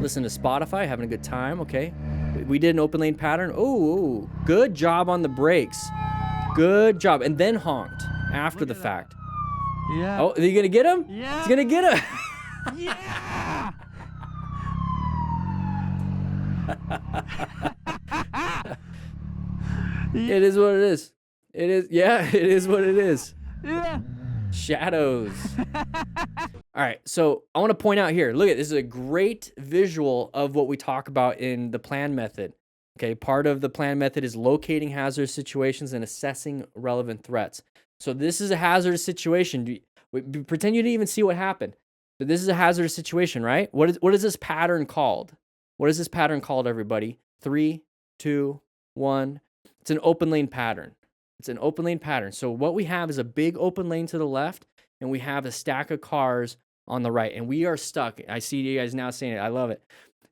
Listen to Spotify, having a good time, okay? We did an open lane pattern. Oh, good job on the brakes. Good job. And then honked after the fact. Yeah. Oh, are you going to get him? Yeah. He's going to get him. Yeah. It is what it is. It is, yeah, it is what it is. Yeah. Shadows. All right, so I want to point out here, look at this is a great visual of what we talk about in the plan method. Okay, part of the plan method is locating hazardous situations and assessing relevant threats. So this is a hazardous situation. Pretend you didn't even see what happened. But this is a hazardous situation, right? What is this pattern called? What is this pattern called, everybody? 3, 2, 1. It's an open lane pattern. It's an open lane pattern. So what we have is a big open lane to the left, and we have a stack of cars on the right, and we are stuck. I see you guys now saying it. I love it.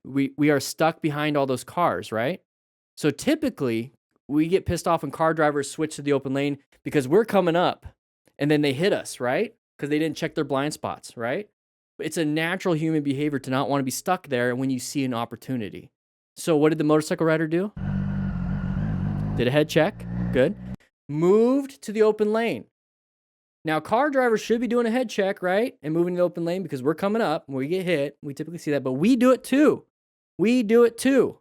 We are stuck behind all those cars, right? So typically, we get pissed off when car drivers switch to the open lane because we're coming up, and then they hit us, right? Because they didn't check their blind spots, right? It's a natural human behavior to not want to be stuck there when you see an opportunity. So what did the motorcycle rider do? Did a head check. Good. Moved to the open lane. Now, car drivers should be doing a head check, right? And moving to the open lane because we're coming up. When we get hit, we typically see that. But we do it too. We do it too.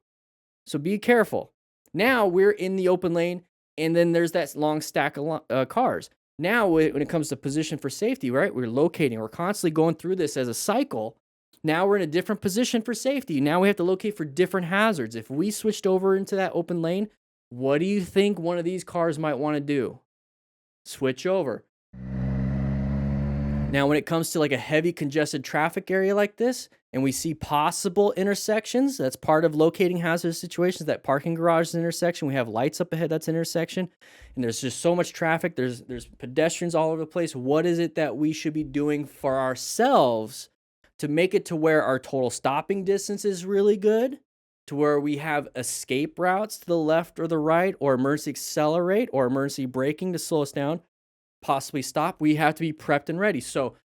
So be careful. Now we're in the open lane, and then there's that long stack of cars. Now, when it comes to position for safety, right? We're locating. We're constantly going through this as a cycle. Now we're in a different position for safety. Now we have to locate for different hazards. If we switched over into that open lane, what do you think one of these cars might want to do? Switch over. Now, when it comes to like a heavy congested traffic area like this, and we see possible intersections, that's part of locating hazardous situations, that parking garage is an intersection. We have lights up ahead, that's an intersection. And there's just so much traffic. There's pedestrians all over the place. What is it that we should be doing for ourselves to make it to where our total stopping distance is really good, to where we have escape routes to the left or the right, or emergency accelerate or emergency braking to slow us down, possibly stop? We have to be prepped and ready. So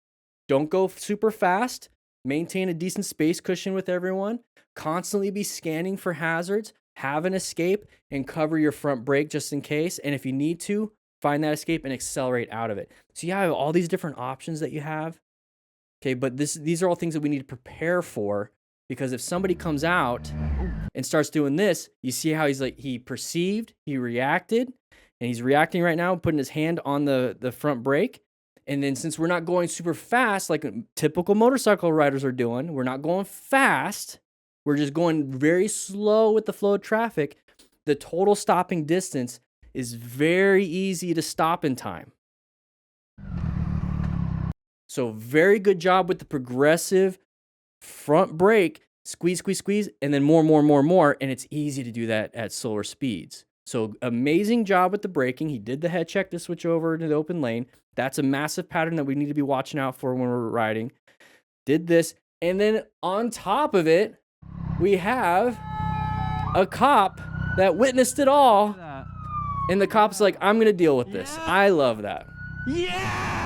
don't go super fast. Maintain a decent space cushion with everyone. Constantly be scanning for hazards. Have an escape and cover your front brake just in case. And if you need to, find that escape and accelerate out of it. So you have all these different options that you have. Okay, but these are all things that we need to prepare for, because if somebody comes out and starts doing this, you see how he perceived, he reacted, and he's reacting right now, putting his hand on the front brake. And then since we're not going super fast like typical motorcycle riders are doing, we're not going fast. We're just going very slow with the flow of traffic. The total stopping distance is very easy to stop in time. So very good job with the progressive front brake. Squeeze, squeeze, squeeze, and then more. And it's easy to do that at slower speeds. So amazing job with the braking. He did the head check to switch over to the open lane. That's a massive pattern that we need to be watching out for when we're riding. Did this. And then on top of it, we have a cop that witnessed it all. And the cop's like, I'm going to deal with this. I love that. Yeah!